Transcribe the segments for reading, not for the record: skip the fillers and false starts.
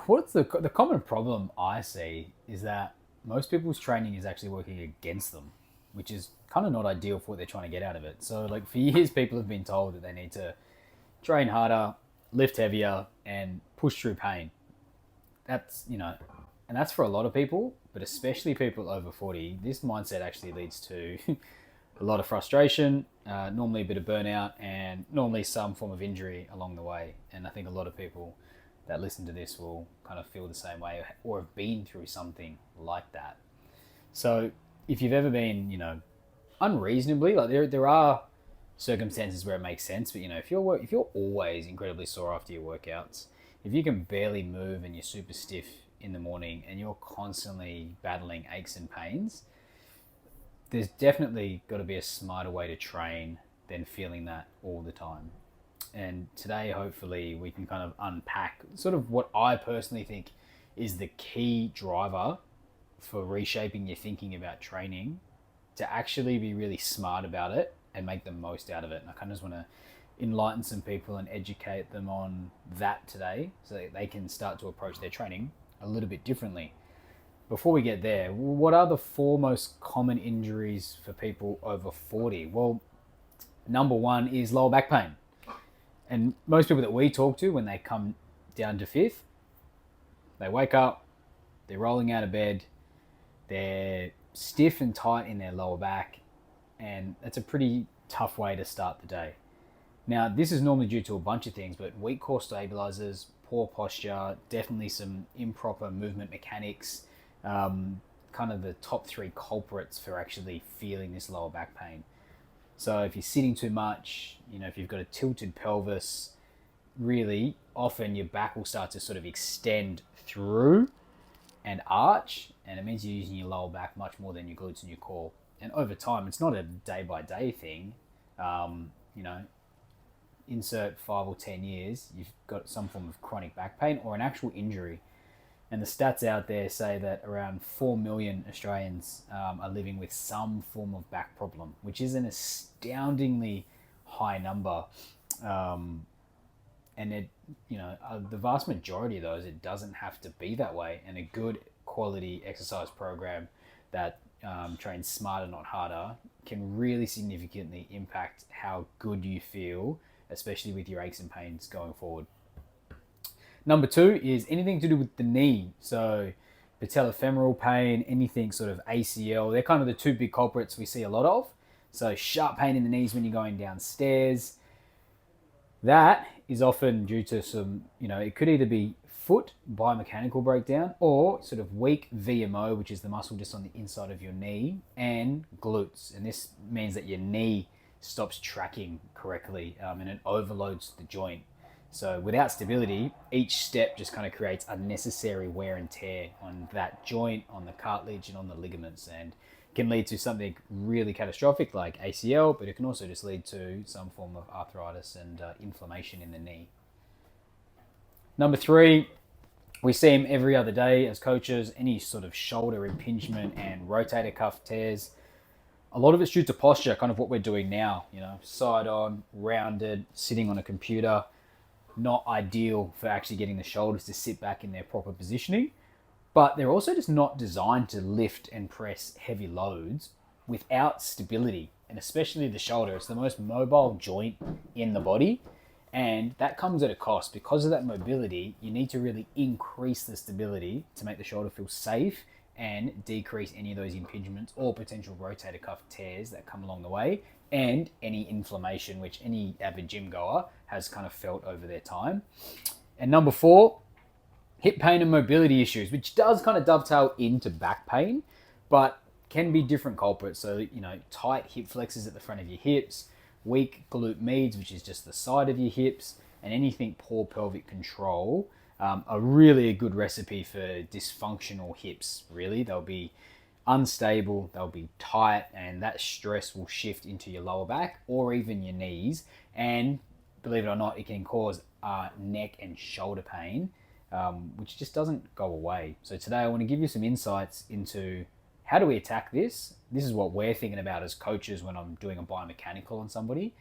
what's the common problem I see is that most people's training is actually working against them, which is kind of not ideal for what they're trying to get out of it. So like for years, people have been told that they need to train harder, lift heavier, and push through pain. That's and that's for a lot of people, but especially people over 40. This mindset actually leads to a lot of frustration, normally a bit of burnout, and normally some form of injury along the way. And I think a lot of people that listen to this will kind of feel the same way or have been through something like that. So if you've ever been, unreasonably, like there are circumstances where it makes sense, but if you're always incredibly sore after your workouts, if you can barely move and you're super stiff in the morning and you're constantly battling aches and pains, there's definitely got to be a smarter way to train than feeling that all the time. And today, hopefully, we can kind of unpack sort of what I personally think is the key driver for reshaping your thinking about training to actually be really smart about it and make the most out of it. And I kind of just want to enlighten some people and educate them on that today so that they can start to approach their training a little bit differently. Before we get there, what are the four most common injuries for people over 40? Well, number one is lower back pain. And most people that we talk to when they come down to fifth, they wake up, they're rolling out of bed, they're stiff and tight in their lower back, and that's a pretty tough way to start the day. Now, this is normally due to a bunch of things, but weak core stabilizers, poor posture, definitely some improper movement mechanics, kind of the top three culprits for actually feeling this lower back pain. So if you're sitting too much, if you've got a tilted pelvis, really often your back will start to sort of extend through and arch, and it means you're using your lower back much more than your glutes and your core. And over time, it's not a day-by-day thing. Insert 5 or 10 years, you've got some form of chronic back pain or an actual injury. And the stats out there say that around 4 million Australians are living with some form of back problem, which is an astoundingly high number. And the vast majority of those, it doesn't have to be that way. And a good quality exercise program that trains smarter, not harder, can really significantly impact how good you feel, especially with your aches and pains going forward. Number two is anything to do with the knee. So patellofemoral pain, anything sort of ACL, they're kind of the two big culprits we see a lot of. So sharp pain in the knees when you're going downstairs. That is often due to some, it could either be foot biomechanical breakdown or sort of weak VMO, which is the muscle just on the inside of your knee, and glutes. And this means that your knee stops tracking correctly and it overloads the joint. So without stability, each step just kind of creates unnecessary wear and tear on that joint, on the cartilage, and on the ligaments, and can lead to something really catastrophic like ACL, but it can also just lead to some form of arthritis and inflammation in the knee. Number three, we see them every other day as coaches, any sort of shoulder impingement and rotator cuff tears. A lot of it's due to posture, kind of what we're doing now, side on, rounded, sitting on a computer. Not ideal for actually getting the shoulders to sit back in their proper positioning, but they're also just not designed to lift and press heavy loads without stability, and especially the shoulder. It's the most mobile joint in the body, and that comes at a cost. Because of that mobility, you need to really increase the stability to make the shoulder feel safe and decrease any of those impingements or potential rotator cuff tears that come along the way, and any inflammation, which any avid gym goer has kind of felt over their time. And number four, hip pain and mobility issues, which does kind of dovetail into back pain, but can be different culprits. So, tight hip flexors at the front of your hips, weak glute medius, which is just the side of your hips, and anything poor pelvic control are really a good recipe for dysfunctional hips, really. They'll be unstable, they'll be tight, and that stress will shift into your lower back or even your knees. And believe it or not, it can cause neck and shoulder pain, which just doesn't go away. So today I want to give you some insights into how do we attack this. This is what we're thinking about as coaches when I'm doing a biomechanical on somebody.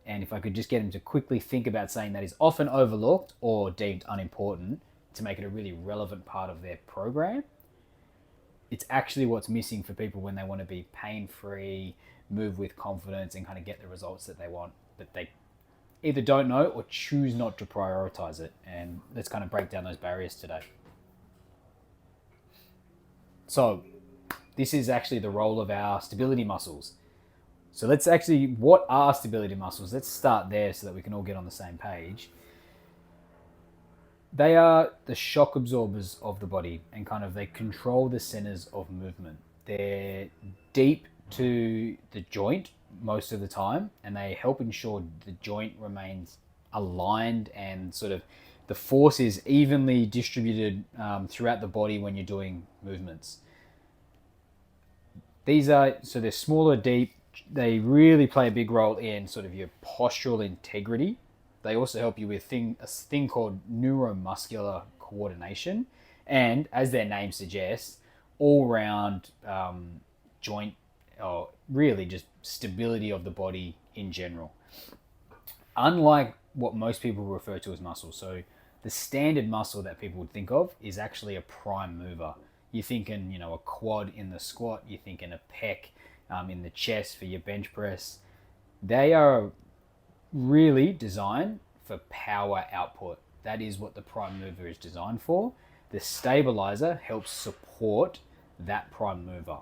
And if I could just get them to quickly think about saying that is often overlooked or deemed unimportant, to make it a really relevant part of their program. It's actually what's missing for people when they want to be pain-free, move with confidence, and kind of get the results that they want. But they either don't know or choose not to prioritize it. And let's kind of break down those barriers today. So this is actually the role of our stability muscles. So what are stability muscles? Let's start there so that we can all get on the same page. They are the shock absorbers of the body, and kind of they control the centers of movement. They're deep to the joint most of the time, and they help ensure the joint remains aligned and sort of the force is evenly distributed throughout the body when you're doing movements. They're smaller, deep. They really play a big role in sort of your postural integrity. They also help you with a thing called neuromuscular coordination, and as their name suggests, all-round joint, or really just stability of the body in general. Unlike what most people refer to as muscles, so the standard muscle that people would think of is actually a prime mover. You're thinking, a quad in the squat. You're thinking a pec in the chest for your bench press. They are really designed for power output. That is what the prime mover is designed for. The stabilizer helps support that prime mover.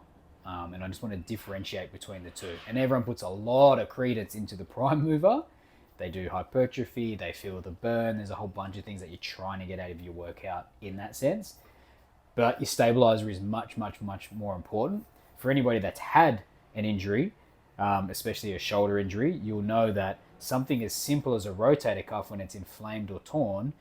And I just want to differentiate between the two. And everyone puts a lot of credence into the prime mover. They do hypertrophy, they feel the burn. There's a whole bunch of things that you're trying to get out of your workout in that sense. But your stabilizer is much, much, much more important. For anybody that's had an injury, especially a shoulder injury, you'll know that something as simple as a rotator cuff, when it's inflamed or torn,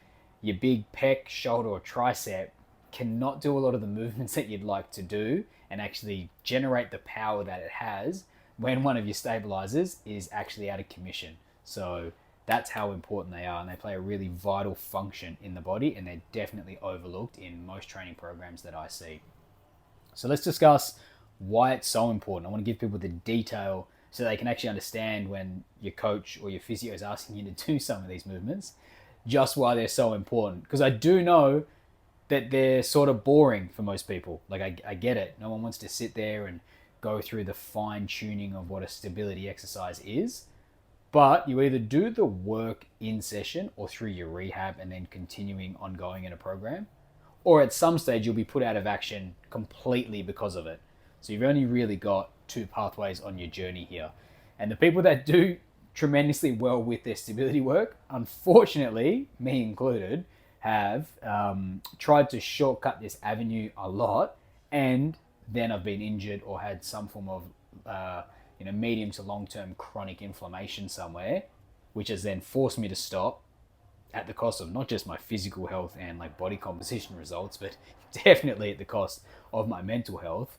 your big pec, shoulder, or tricep cannot do a lot of the movements that you'd like to do and actually generate the power that it has when one of your stabilizers is actually out of commission. So that's how important they are, and they play a really vital function in the body, and they're definitely overlooked in most training programs that I see. So let's discuss why it's so important. I want to give people the detail so they can actually understand when your coach or your physio is asking you to do some of these movements, just why they're so important. Because I do know that they're sort of boring for most people. Like I get it. No one wants to sit there and go through the fine tuning of what a stability exercise is. But you either do the work in session or through your rehab and then continuing ongoing in a program, or at some stage you'll be put out of action completely because of it. So you've only really got two pathways on your journey here. And the people that do tremendously well with their stability work, unfortunately, me included, have tried to shortcut this avenue a lot, and then I've been injured or had some form of medium to long-term chronic inflammation somewhere, which has then forced me to stop at the cost of not just my physical health and like body composition results, but definitely at the cost of my mental health.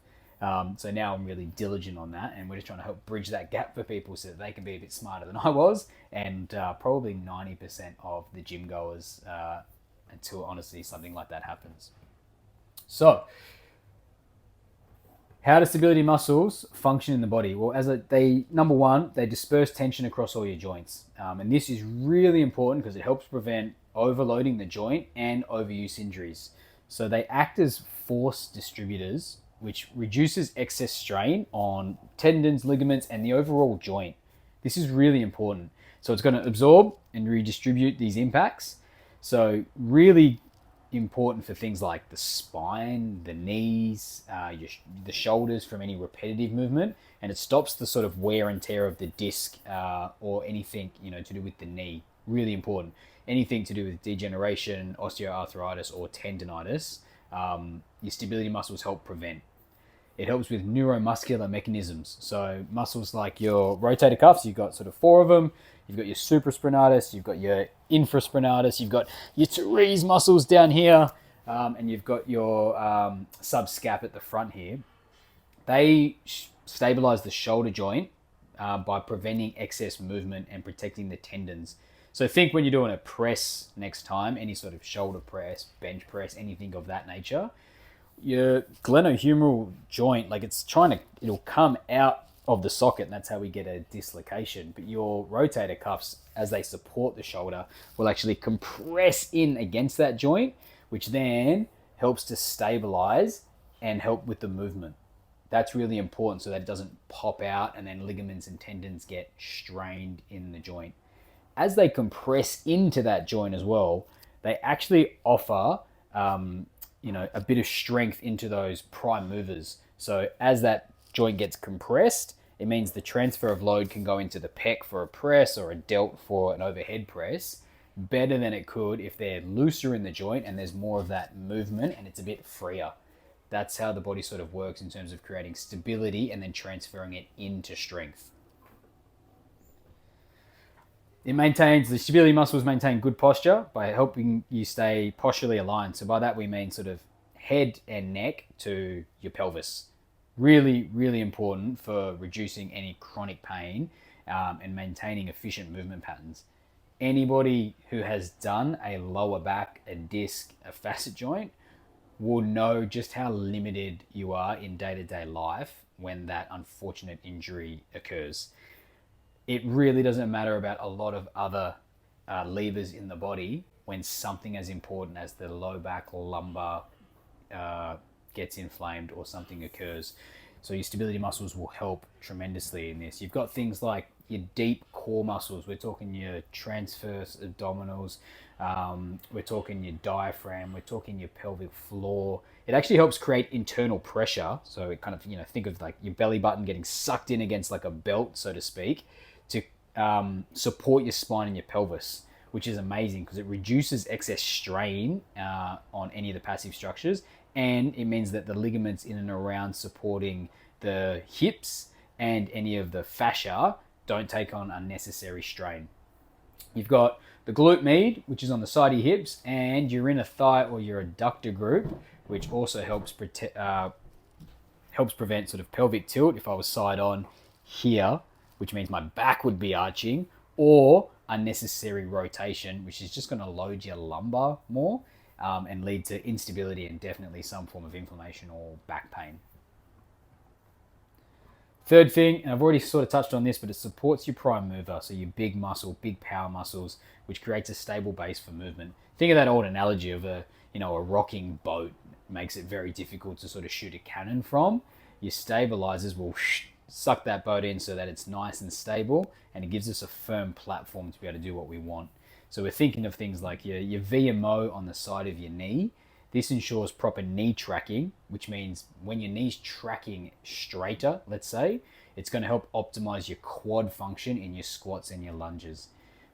So now I'm really diligent on that, and we're just trying to help bridge that gap for people so that they can be a bit smarter than I was, and probably 90% of the gym goers until honestly something like that happens. So how do stability muscles function in the body? Well, number one, they disperse tension across all your joints. And this is really important because it helps prevent overloading the joint and overuse injuries. So they act as force distributors, which reduces excess strain on tendons, ligaments, and the overall joint. This is really important. So it's going to absorb and redistribute these impacts. So really important for things like the spine, the knees, the shoulders from any repetitive movement, and it stops the sort of wear and tear of the disc or anything to do with the knee. Really important. Anything to do with degeneration, osteoarthritis, or tendonitis, your stability muscles help prevent. It helps with neuromuscular mechanisms. So muscles like your rotator cuffs, you've got sort of 4 of them. You've got your supraspinatus, you've got your infraspinatus, you've got your teres muscles down here, and you've got your subscap at the front here. They stabilize the shoulder joint by preventing excess movement and protecting the tendons. So think when you're doing a press next time, any sort of shoulder press, bench press, anything of that nature, your glenohumeral joint, it'll come out of the socket, and that's how we get a dislocation. But your rotator cuffs, as they support the shoulder, will actually compress in against that joint, which then helps to stabilize and help with the movement. That's really important so that it doesn't pop out and then ligaments and tendons get strained in the joint. As they compress into that joint as well, they actually offer a bit of strength into those prime movers. So as that joint gets compressed, it means the transfer of load can go into the pec for a press or a delt for an overhead press better than it could if they're looser in the joint and there's more of that movement and it's a bit freer. That's how the body sort of works in terms of creating stability and then transferring it into strength. The stability muscles maintain good posture by helping you stay posturally aligned. So by that we mean sort of head and neck to your pelvis. Really, really important for reducing any chronic pain and maintaining efficient movement patterns. Anybody who has done a lower back, a disc, a facet joint will know just how limited you are in day-to-day life when that unfortunate injury occurs. It really doesn't matter about a lot of other levers in the body when something as important as the low back, lumbar gets inflamed or something occurs. So your stability muscles will help tremendously in this. You've got things like your deep core muscles. We're talking your transverse abdominals. We're talking your diaphragm. We're talking your pelvic floor. It actually helps create internal pressure. So it kind of, think of like your belly button getting sucked in against like a belt, so to speak, to support your spine and your pelvis, which is amazing because it reduces excess strain on any of the passive structures. And it means that the ligaments in and around supporting the hips and any of the fascia don't take on unnecessary strain. You've got the glute med, which is on the side of your hips, and your inner thigh or your adductor group, which also helps prevent sort of pelvic tilt if I was side on here, which means my back would be arching, or unnecessary rotation, which is just going to load your lumbar more and lead to instability and definitely some form of inflammation or back pain. Third thing, and I've already sort of touched on this, but it supports your prime mover, so your big muscle, big power muscles, which creates a stable base for movement. Think of that old analogy of a rocking boat. It makes it very difficult to sort of shoot a cannon from. Your stabilizers will suck that boat in so that it's nice and stable, and it gives us a firm platform to be able to do what we want. So we're thinking of things like your VMO on the side of your knee. This ensures proper knee tracking, which means when your knee's tracking straighter, let's say, it's going to help optimize your quad function in your squats and your lunges.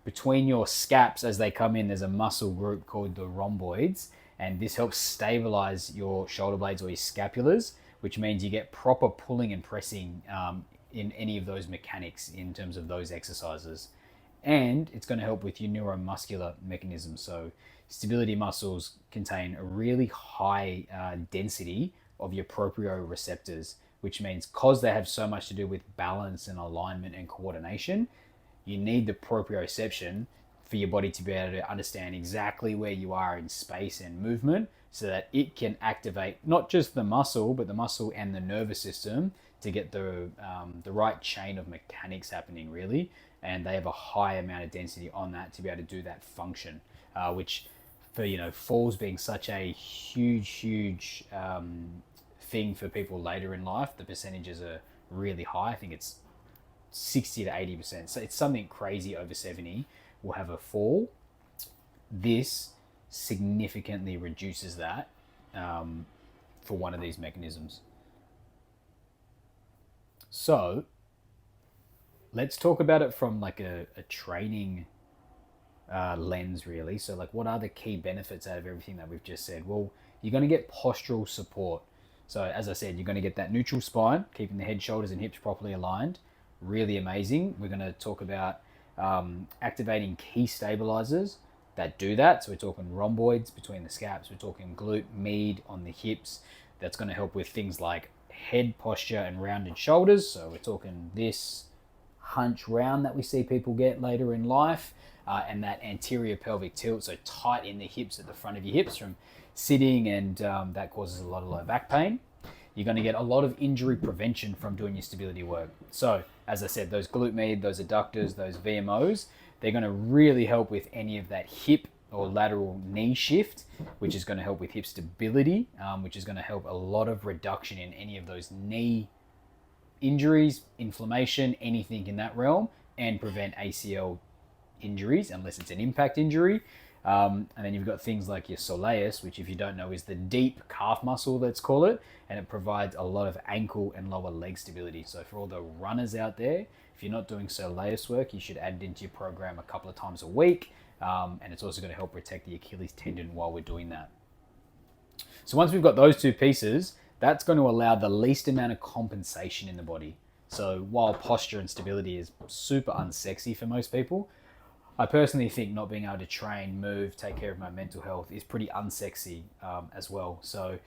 Between your scaps as they come in, there's a muscle group called the rhomboids, and this helps stabilize your shoulder blades or your scapulars, which means you get proper pulling and pressing in any of those mechanics in terms of those exercises. And it's going to help with your neuromuscular mechanisms. So stability muscles contain a really high density of your proprioceptors, which means because they have so much to do with balance and alignment and coordination, you need the proprioception for your body to be able to understand exactly where you are in space and movement so that it can activate not just the muscle, but the muscle and the nervous system to get the right chain of mechanics happening, really. And they have a high amount of density on that to be able to do that function, which for, falls being such a huge thing for people later in life, the percentages are really high. I think it's 60 to 80%. So it's something crazy over 70 will have a fall. This significantly reduces that for one of these mechanisms. So let's talk about it from like a training lens, really. So like, what are the key benefits out of everything that we've just said? Well, you're going to get postural support. So as I said, you're going to get that neutral spine, keeping the head, shoulders, and hips properly aligned. Really amazing. We're going to talk about activating key stabilizers that do that. So we're talking rhomboids between the scaps. We're talking glute med on the hips. That's going to help with things like head posture and rounded shoulders. So we're talking this hunch round that we see people get later in life, and that anterior pelvic tilt, so tight in the hips at the front of your hips from sitting, and that causes a lot of low back pain. You're going to get a lot of injury prevention from doing your stability work. So as I said, those glute med, those adductors, those VMOs, they're going to really help with any of that hip or lateral knee shift, which is going to help with hip stability, which is going to help a lot of reduction in any of those knee injuries, inflammation, anything in that realm, and prevent ACL injuries unless it's an impact injury. And then you've got things like your soleus, which if you don't know is the deep calf muscle, let's call it, and it provides a lot of ankle and lower leg stability. So for all the runners out there, if you're not doing soleus work, you should add it into your program a couple of times a week. And it's also going to help protect the Achilles tendon while we're doing that. So once we've got those two pieces, that's going to allow the least amount of compensation in the body. So while posture and stability is super unsexy for most people, I personally think not being able to train, move, take care of my mental health is pretty unsexy as well. So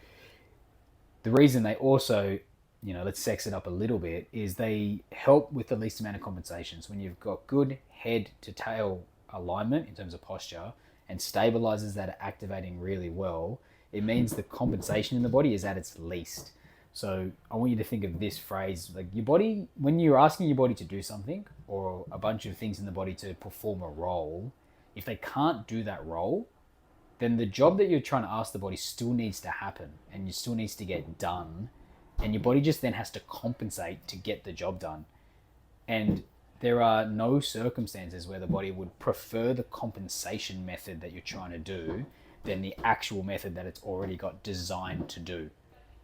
the reason they also, let's sex it up a little bit, is they help with the least amount of compensation. So when you've got good head to tail alignment in terms of posture and stabilizers that are activating really well, it means the compensation in the body is at its least. So I want you to think of this phrase, like your body, when you're asking your body to do something or a bunch of things in the body to perform a role, if they can't do that role, then the job that you're trying to ask the body still needs to happen and it still needs to get done. And your body just then has to compensate to get the job done. And there are no circumstances where the body would prefer the compensation method that you're trying to do than the actual method that it's already got designed to do.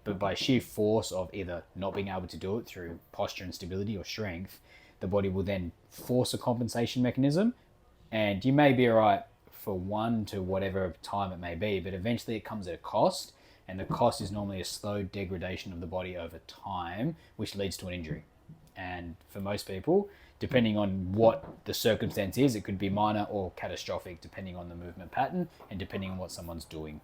But by sheer force of either not being able to do it through posture and stability or strength, the body will then force a compensation mechanism. And you may be all right for one to whatever time it may be, but eventually it comes at a cost. And the cost is normally a slow degradation of the body over time, which leads to an injury. And for most people, depending on what the circumstance is, it could be minor or catastrophic, depending on the movement pattern and depending on what someone's doing.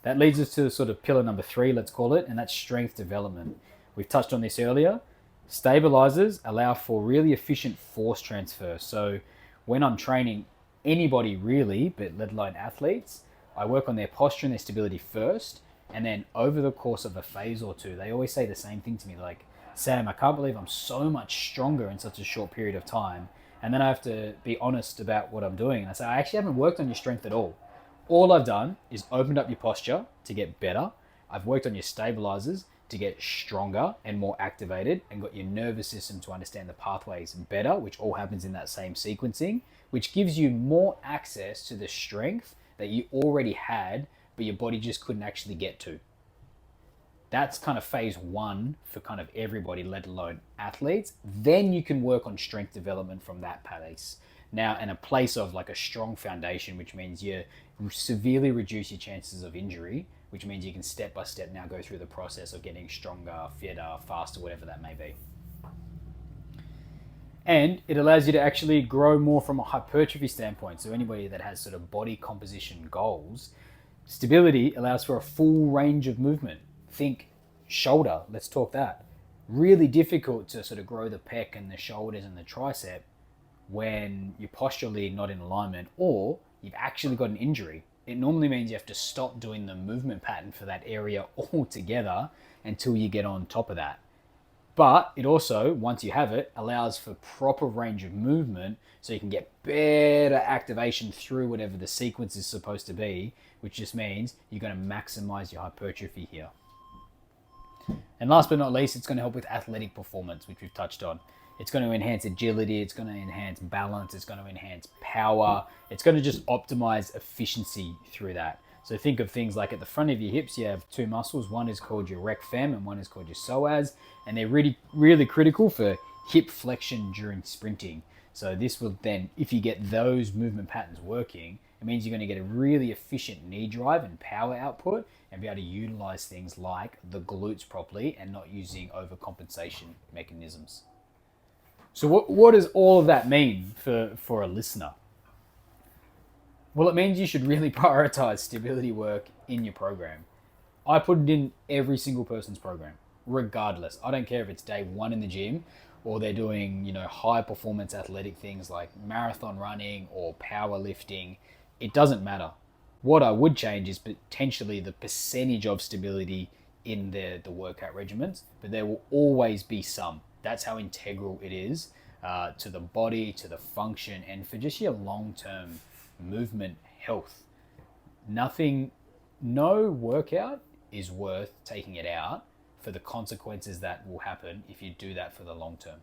That leads us to sort of pillar number 3, let's call it, and that's strength development. We've touched on this earlier. Stabilizers allow for really efficient force transfer. So when I'm training anybody really, but let alone athletes, I work on their posture and their stability first, and then over the course of a phase or two, they always say the same thing to me, like, Sam, I can't believe I'm so much stronger in such a short period of time. And then I have to be honest about what I'm doing. And I say, I actually haven't worked on your strength at all. All I've done is opened up your posture to get better. I've worked on your stabilizers to get stronger and more activated and got your nervous system to understand the pathways better, which all happens in that same sequencing, which gives you more access to the strength that you already had, but your body just couldn't actually get to. That's kind of phase 1 for kind of everybody, let alone athletes. Then you can work on strength development from that place. Now, in a place of like a strong foundation, which means you severely reduce your chances of injury, which means you can step by step now go through the process of getting stronger, fitter, faster, whatever that may be. And it allows you to actually grow more from a hypertrophy standpoint. So anybody that has sort of body composition goals, stability allows for a full range of movement. Think shoulder, let's talk that. Really difficult to sort of grow the pec and the shoulders and the tricep when you're posturally not in alignment or you've actually got an injury. It normally means you have to stop doing the movement pattern for that area altogether until you get on top of that. But it also, once you have it, allows for proper range of movement so you can get better activation through whatever the sequence is supposed to be, which just means you're going to maximize your hypertrophy here. And last but not least, it's going to help with athletic performance, which we've touched on. It's going to enhance agility, it's going to enhance balance, it's going to enhance power, it's going to just optimize efficiency through that. So think of things like at the front of your hips, you have 2 muscles. One is called your rec fem and one is called your psoas, and they're really, really critical for hip flexion during sprinting. So this will then, if you get those movement patterns working, it means you're going to get a really efficient knee drive and power output and be able to utilize things like the glutes properly and not using overcompensation mechanisms. So what does all of that mean for a listener? Well, it means you should really prioritize stability work in your program. I put it in every single person's program, regardless. I don't care if it's day 1 in the gym or they're doing, high performance athletic things like marathon running or powerlifting. It doesn't matter. What I would change is potentially the percentage of stability in the workout regimens, but there will always be some. That's how integral it is to the body, to the function, and for just your long-term movement health. No workout is worth taking it out for the consequences that will happen if you do that for the long term.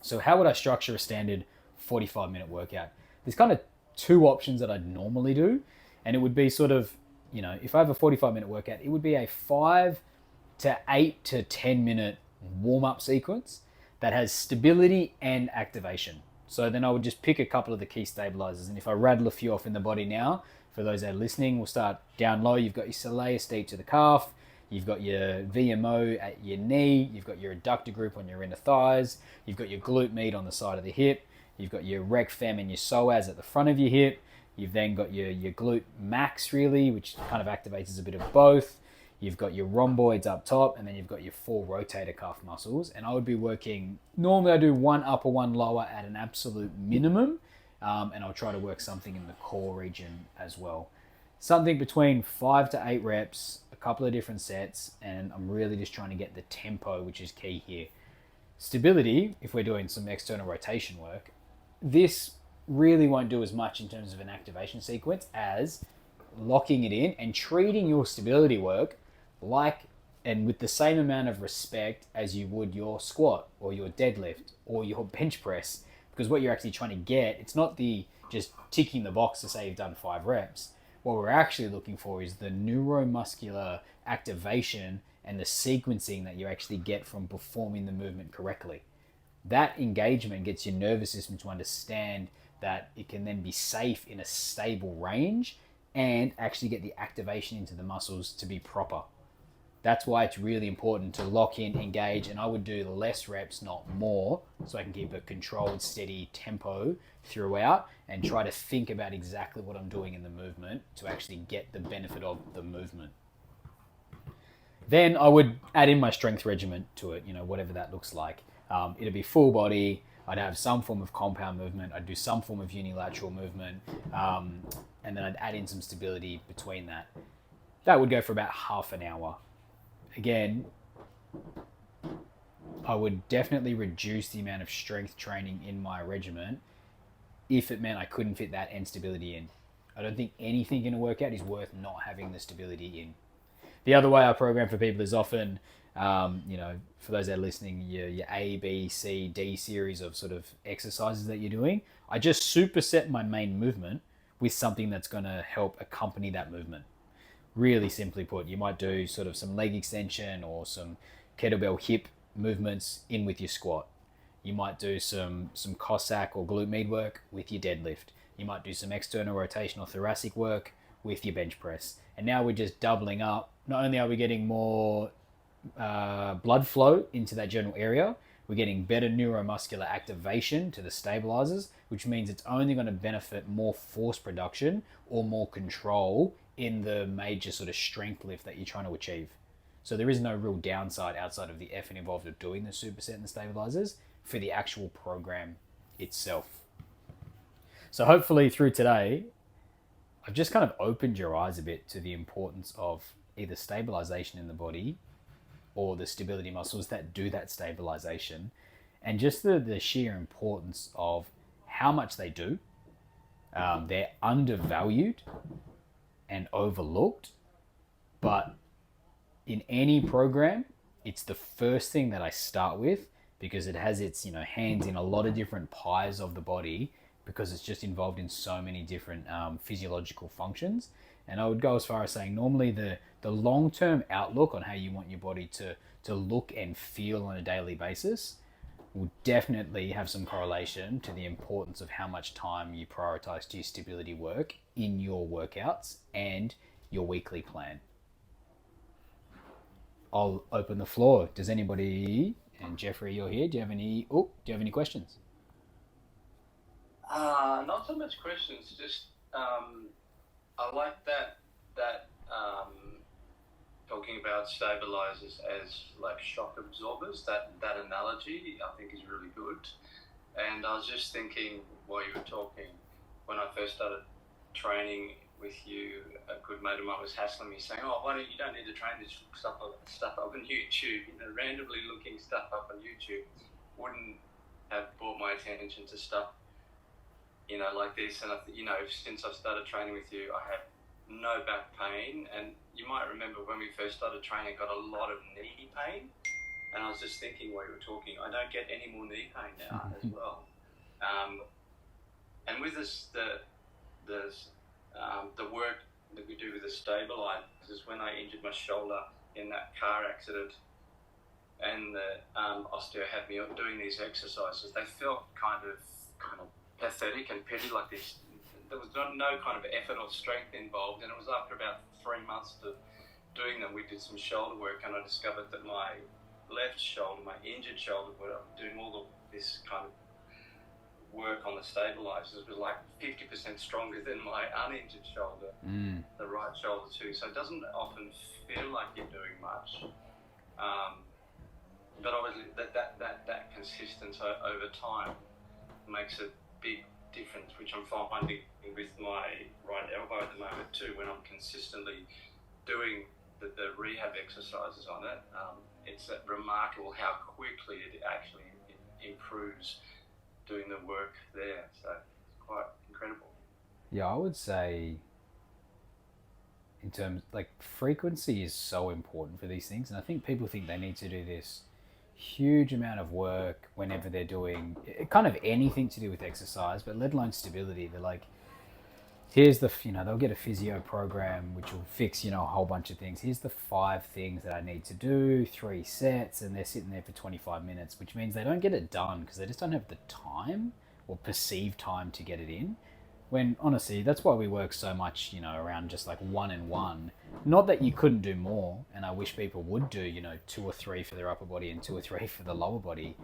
So how would I structure a standard 45-minute workout? There's kind of two options that I'd normally do, and it would be sort of, if I have a 45-minute workout, it would be a 5 to 8 to 10 minute warm-up sequence that has stability and activation. So then I would just pick a couple of the key stabilizers, and if I rattle a few off in the body now, for those that are listening, we'll start down low. You've got your soleus deep to the calf, you've got your VMO at your knee, you've got your adductor group on your inner thighs, you've got your glute med on the side of the hip, you've got your rec fem and your psoas at the front of your hip, you've then got your glute max really, which kind of activates as a bit of both, you've got your rhomboids up top, and then you've got your 4 rotator cuff muscles. And I would be working, normally I do one upper, one lower at an absolute minimum, and I'll try to work something in the core region as well. Something between 5 to 8 reps, a couple of different sets, and I'm really just trying to get the tempo, which is key here. Stability, if we're doing some external rotation work, this really won't do as much in terms of an activation sequence as locking it in and treating your stability work and with the same amount of respect as you would your squat or your deadlift or your bench press. Because what you're actually trying to get, it's not the just ticking the box to say you've done 5 reps. What we're actually looking for is the neuromuscular activation and the sequencing that you actually get from performing the movement correctly. That engagement gets your nervous system to understand that it can then be safe in a stable range and actually get the activation into the muscles to be proper. That's why it's really important to lock in, engage, and I would do less reps, not more, so I can keep a controlled, steady tempo throughout and try to think about exactly what I'm doing in the movement to actually get the benefit of the movement. Then I would add in my strength regimen to it, whatever that looks like. It'd be full body. I'd have some form of compound movement. I'd do some form of unilateral movement. And then I'd add in some stability between that. That would go for about half an hour. Again, I would definitely reduce the amount of strength training in my regimen if it meant I couldn't fit that and stability in. I don't think anything in a workout is worth not having the stability in. The other way I program for people is often, for those that are listening, your A, B, C, D series of sort of exercises that you're doing. I just superset my main movement with something that's going to help accompany that movement. Really simply put, you might do sort of some leg extension or some kettlebell hip movements in with your squat. You might do some Cossack or glute med work with your deadlift. You might do some external rotational thoracic work with your bench press. And now we're just doubling up. Not only are we getting more blood flow into that general area, we're getting better neuromuscular activation to the stabilizers, which means it's only going to benefit more force production or more control in the major sort of strength lift that you're trying to achieve. So there is no real downside outside of the effort involved of doing the superset and the stabilizers for the actual program itself. So hopefully through today, I've just kind of opened your eyes a bit to the importance of either stabilization in the body or the stability muscles that do that stabilization, and just the sheer importance of how much they do. They're undervalued and overlooked, but in any program, it's the first thing that I start with because it has its hands in a lot of different pies of the body because it's just involved in so many different physiological functions. And I would go as far as saying normally the long-term outlook on how you want your body to look and feel on a daily basis will definitely have some correlation to the importance of how much time you prioritize to your stability work in your workouts and your weekly plan. I'll open the floor. Does anybody, and Jeffrey, you're here, do you have any questions? Not so much questions, just I like that talking about stabilizers as like shock absorbers. That analogy I think is really good. And I was just thinking while you were talking, when I first started training with you, a good mate of mine was hassling me saying, you don't need to train this stuff up on YouTube, randomly looking stuff up on YouTube wouldn't have brought my attention to stuff like this. And since I started training with you, I have no back pain. And you might remember when we first started training, I got a lot of knee pain. And I was just thinking while you were talking, I don't get any more knee pain now as well. And with this, the work that we do with the stabilizers, when I injured my shoulder in that car accident, and the osteo had me doing these exercises, they felt kind of pathetic and petty, like this. There was no kind of effort or strength involved, and it was after about 3 months of doing them, we did some shoulder work, and I discovered that my left shoulder, my injured shoulder, where I'm doing all of this kind of work on the stabilizers, was like 50% stronger than my uninjured shoulder, the right shoulder too. So it doesn't often feel like you're doing much. But obviously that consistency over time makes a big difference, which I'm finding with my right elbow at the moment too. When I'm consistently doing the rehab exercises on it, it's remarkable how quickly it actually improves doing the work there. So it's quite incredible. Yeah, I would say in terms like frequency is so important for these things, and I think people think they need to do this huge amount of work whenever they're doing kind of anything to do with exercise, but let alone stability. They're like, here's they'll get a physio program which will fix, a whole bunch of things. Here's the 5 things that I need to do, 3 sets, and they're sitting there for 25 minutes, which means they don't get it done because they just don't have the time or perceived time to get it in. When honestly, that's why we work so much, around just like 1 and 1. Not that you couldn't do more, and I wish people would do, 2 or 3 for their upper body and 2 or 3 for the lower body.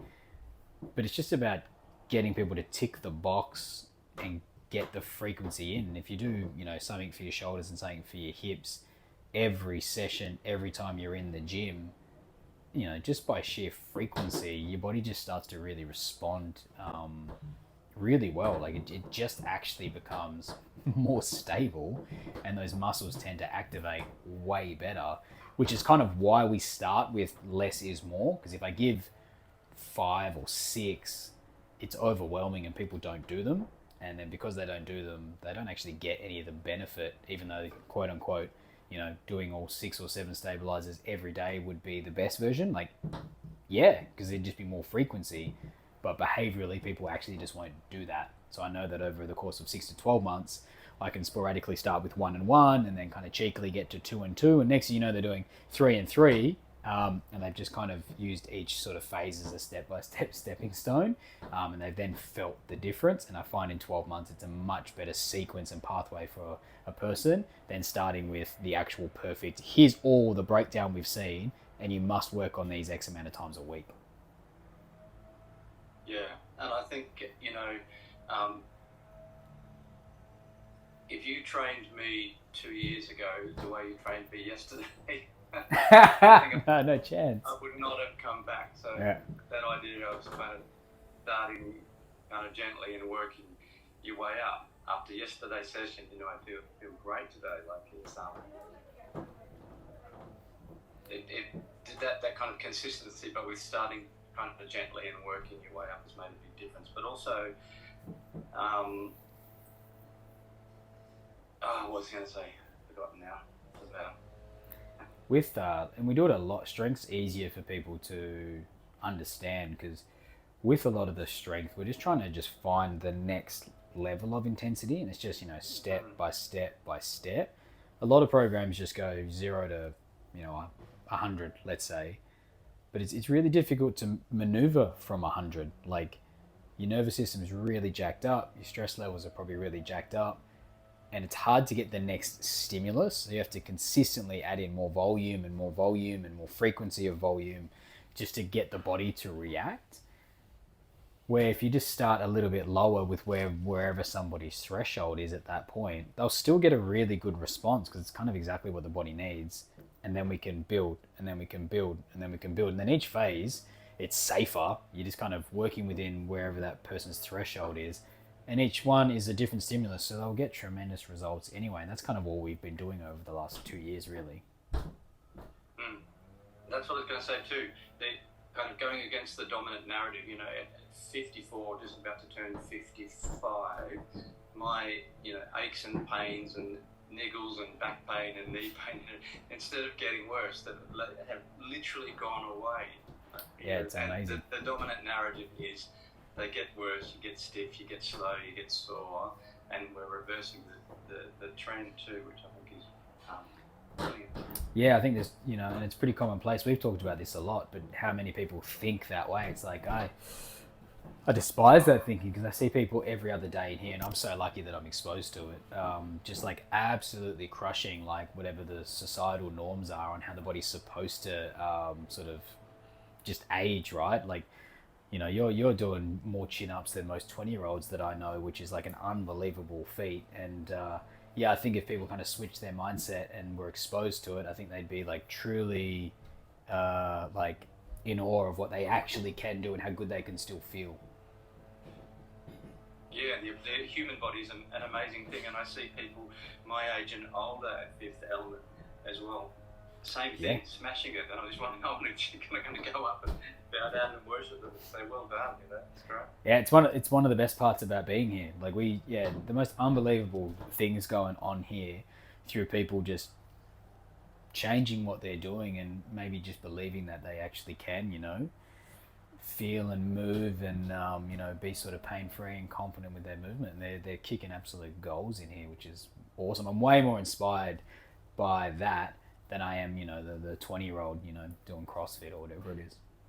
But it's just about getting people to tick the box and get the frequency in. And if you do, something for your shoulders and something for your hips every session, every time you're in the gym, just by sheer frequency, your body just starts to really respond really well. Like it just actually becomes more stable, and those muscles tend to activate way better, which is kind of why we start with less is more. Because if I give 5 or 6, it's overwhelming and people don't do them. And then because they don't do them, they don't actually get any of the benefit, even though, quote unquote, doing all 6 or 7 stabilizers every day would be the best version. Like, yeah, because there'd just be more frequency. But behaviorally, people actually just won't do that. So I know that over the course of 6 to 12 months, I can sporadically start with 1 and 1, and then kind of cheekily get to 2 and 2. And next thing you know, they're doing 3 and 3. And they've just kind of used each sort of phase as a step-by-step stepping stone. And they've then felt the difference. And I find in 12 months, it's a much better sequence and pathway for a person than starting with the actual perfect, here's all the breakdown we've seen, and you must work on these X amount of times a week. Yeah, and I think, if you trained me 2 years ago the way you trained me yesterday, no chance. I would not have come back. So yeah. That idea of kind of starting kind of gently and working your way up. After yesterday's session, I feel great today. Like it's that kind of consistency, but with starting kind of gently and working your way up has made a big difference. But also, what was I going to say? Forgotten now. With and we do it a lot. Strength's easier for people to understand because with a lot of the strength, we're just trying to just find the next level of intensity, and it's just step by step by step. A lot of programs just go 0 to 100, let's say, but it's really difficult to maneuver from 100. Like your nervous system is really jacked up, your stress levels are probably really jacked up, and it's hard to get the next stimulus. So you have to consistently add in more volume and more volume and more frequency of volume just to get the body to react. Where if you just start a little bit lower with wherever somebody's threshold is at that point, they'll still get a really good response because it's kind of exactly what the body needs. And then we can build, and then we can build, and then we can build. And then each phase, it's safer. You're just kind of working within wherever that person's threshold is. And each one is a different stimulus, so they'll get tremendous results anyway. And that's kind of all we've been doing over the last 2 years, really. That's what I was going to say too. kind of going against the dominant narrative. You know, at 54, just about to turn 55, my aches and pains and niggles and back pain and knee pain, instead of getting worse, that have literally gone away. Yeah, it's amazing. The dominant narrative is they get worse, you get stiff, you get slow, you get sore, and we're reversing the trend too, which I think is brilliant. Yeah, I think there's, and it's pretty commonplace. We've talked about this a lot, but how many people think that way? It's like, I despise that thinking because I see people every other day in here, and I'm so lucky that I'm exposed to it. Just like absolutely crushing like whatever the societal norms are on how the body's supposed to sort of just age, right? Like, you're doing more chin ups than most 20-year-olds that I know, which is like an unbelievable feat. And yeah, I think if people kind of switch their mindset and were exposed to it, I think they'd be like truly like in awe of what they actually can do and how good they can still feel. Yeah, the human body's an amazing thing, and I see people my age and older at Fifth Element as well. Same thing, smashing it. And I was wondering, I'm going to go up and bow down and worship them and say, well done, it's great. Yeah, it's one of the best parts about being here. Like the most unbelievable things going on here through people just changing what they're doing and maybe just believing that they actually can, feel and move and be sort of pain-free and confident with their movement. And they're kicking absolute goals in here, which is awesome. I'm way more inspired by that than I am, the 20-year-old, doing CrossFit or whatever it is.